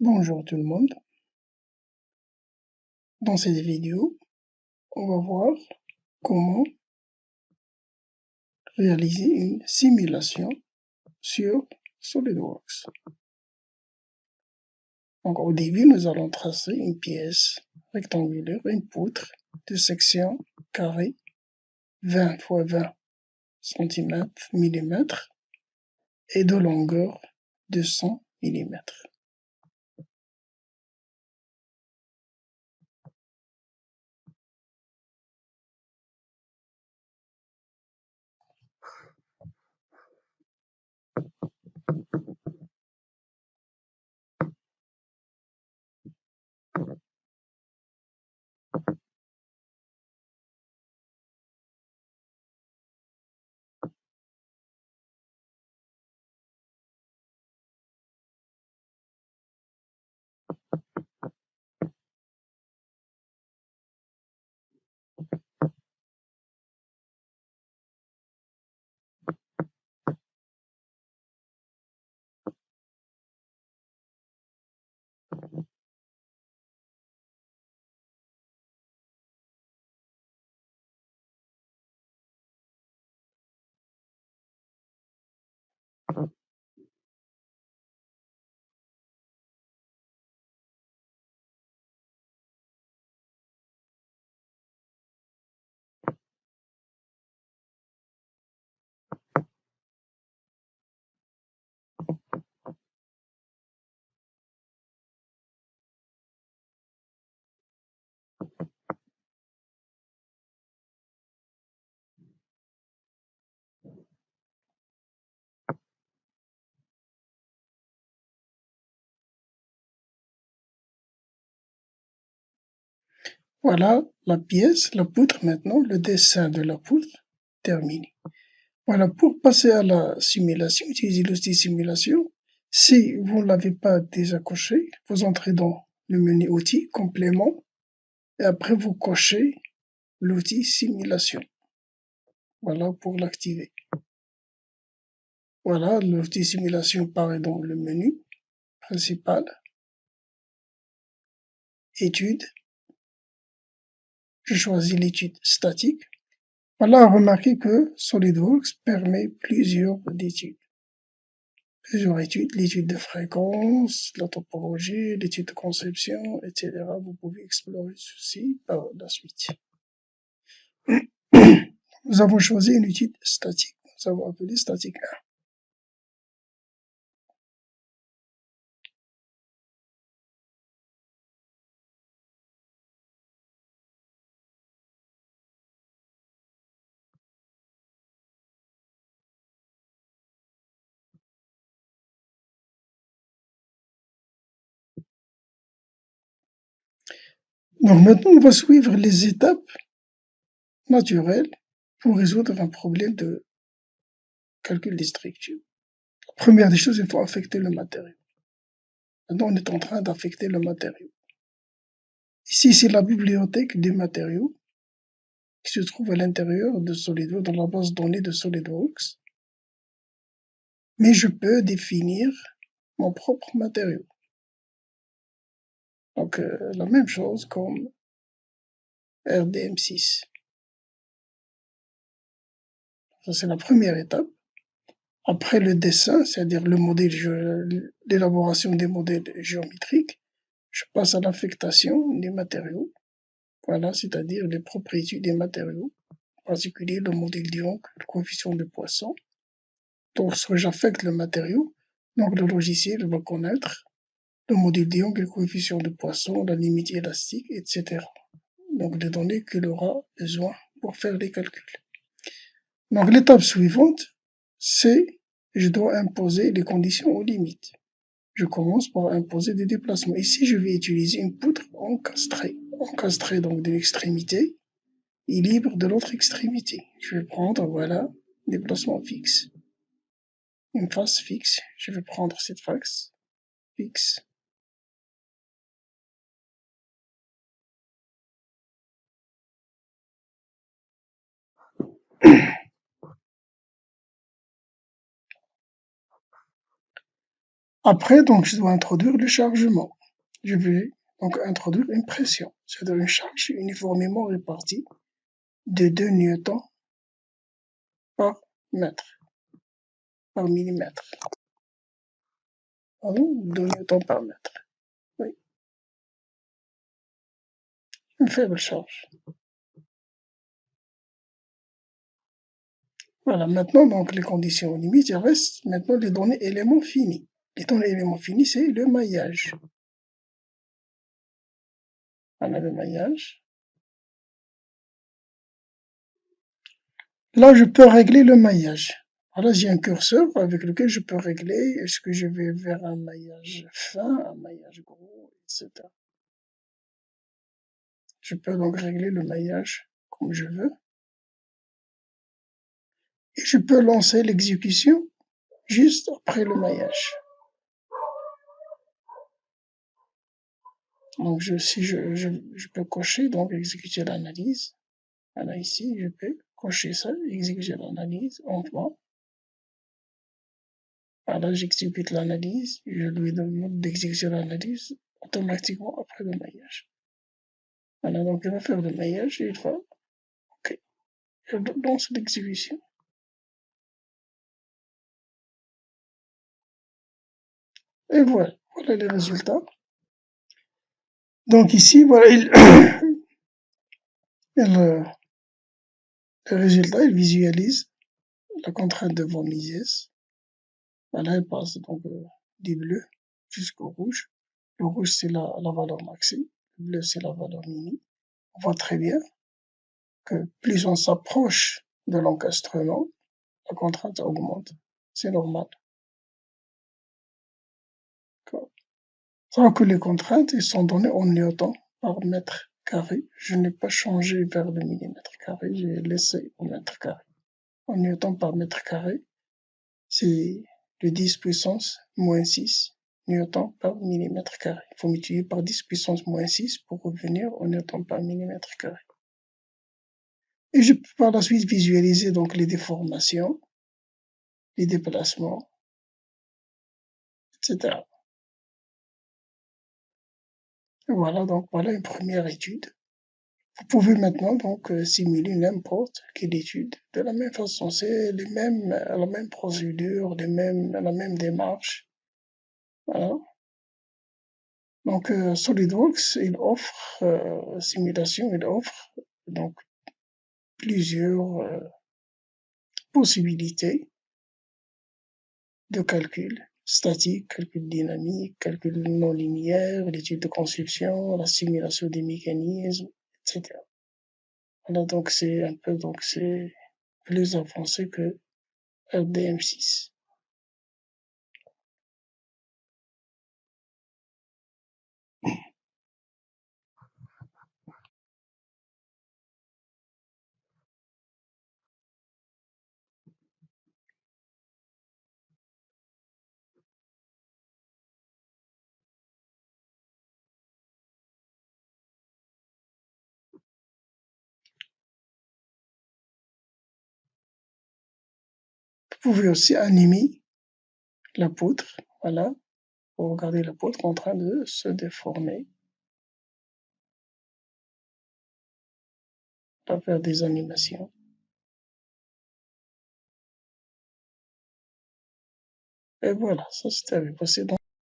Bonjour tout le monde, dans cette vidéo, on va voir comment réaliser une simulation sur SolidWorks. Donc au début, nous allons tracer une pièce rectangulaire, une poutre de section carrée 20 x 20 cm mm et de longueur de 100 mm. Voilà la pièce, la poutre maintenant, le dessin de la poutre terminé. Voilà, pour passer à la simulation, utiliser l'outil simulation. Si vous ne l'avez pas déjà coché, vous entrez dans le menu outils, complément, et après vous cochez l'outil simulation. Voilà pour l'activer. Voilà, l'outil simulation paraît dans le menu principal, études. Je choisis l'étude statique. Voilà, remarquez que SolidWorks permet plusieurs études. L'étude de fréquence, la topologie, l'étude de conception, etc. Vous pouvez explorer ceci par la suite. Nous avons choisi une étude statique. Nous avons appelé statique 1. Donc maintenant, on va suivre les étapes naturelles pour résoudre un problème de calcul des structures. La première des choses, il faut affecter le matériau. Maintenant, on est en train d'affecter le matériau. Ici, c'est la bibliothèque des matériaux qui se trouve à l'intérieur de SolidWorks, dans la base de données de SolidWorks. Mais je peux définir mon propre matériau. Donc, la même chose comme RDM6. Ça, c'est la première étape. Après le dessin, c'est-à-dire l'élaboration des modèles géométriques, je passe à l'affectation des matériaux. Voilà, c'est-à-dire les propriétés des matériaux, en particulier le modèle d'Young, le coefficient de Poisson. Donc, lorsque j'affecte le matériau, donc le logiciel va connaître le modèle d'Young, le coefficient de Poisson, la limite élastique, etc. Donc, les données qu'il aura besoin pour faire les calculs. Donc, l'étape suivante, c'est je dois imposer les conditions aux limites. Je commence par imposer des déplacements. Ici, je vais utiliser une poutre encastrée. Encastrée donc d'une extrémité et libre de l'autre extrémité. Je vais prendre, voilà, déplacement fixe. Une face fixe. Je vais prendre cette face fixe. Après, donc, je dois introduire le chargement. Je vais donc introduire une pression, c'est-à-dire une charge uniformément répartie de 2 newtons par mètre, par millimètre. Pardon, 2 newtons par mètre. Oui, une faible charge. Voilà, maintenant, donc, les conditions limites, il reste maintenant les données éléments finis. Les données éléments finis, c'est le maillage. On a le maillage. Là, je peux régler le maillage. Voilà, j'ai un curseur avec lequel je peux régler est-ce que je vais vers un maillage fin, un maillage gros, etc. Je peux donc régler le maillage comme je veux. Et je peux lancer l'exécution juste après le maillage. Donc, si je peux cocher, donc exécuter l'analyse. Voilà, ici, je peux cocher ça, exécuter l'analyse en bas. Voilà, j'exécute l'analyse, je lui demande d'exécuter l'analyse automatiquement après le maillage. Voilà, donc il va faire le maillage et il va, ok, je lance l'exécution. Et voilà, voilà les résultats. Donc ici, voilà, le résultat, il visualise la contrainte de von Mises. Voilà, elle passe donc du bleu jusqu'au rouge. Le rouge, c'est la valeur maxi. Le bleu, c'est la valeur mini. On voit très bien que plus on s'approche de l'encastrement, la contrainte augmente. C'est normal. Tant que les contraintes sont données en newtons par mètre carré, je n'ai pas changé vers le millimètre carré, j'ai laissé au mètre carré. En newtons par mètre carré, c'est le 10 puissance moins 6 newtons par millimètre carré. Il faut multiplier par 10 puissance moins 6 pour revenir au newton par millimètre carré. Et je peux par la suite visualiser donc les déformations, les déplacements, etc. Voilà, donc voilà une première étude. Vous pouvez maintenant donc simuler n'importe quelle étude de la même façon. C'est la même procédure, la même démarche. Voilà. Donc SolidWorks, il offre simulation, il offre donc plusieurs possibilités de calcul statique, calcul dynamique, calcul non linéaire, l'étude de conception, la simulation des mécanismes, etc. Voilà, donc c'est un peu donc c'est plus avancé que LDM6. Vous pouvez aussi animer la poutre, voilà, pour regarder la poutre en train de se déformer, à faire des animations. Et voilà, ça c'était passé dans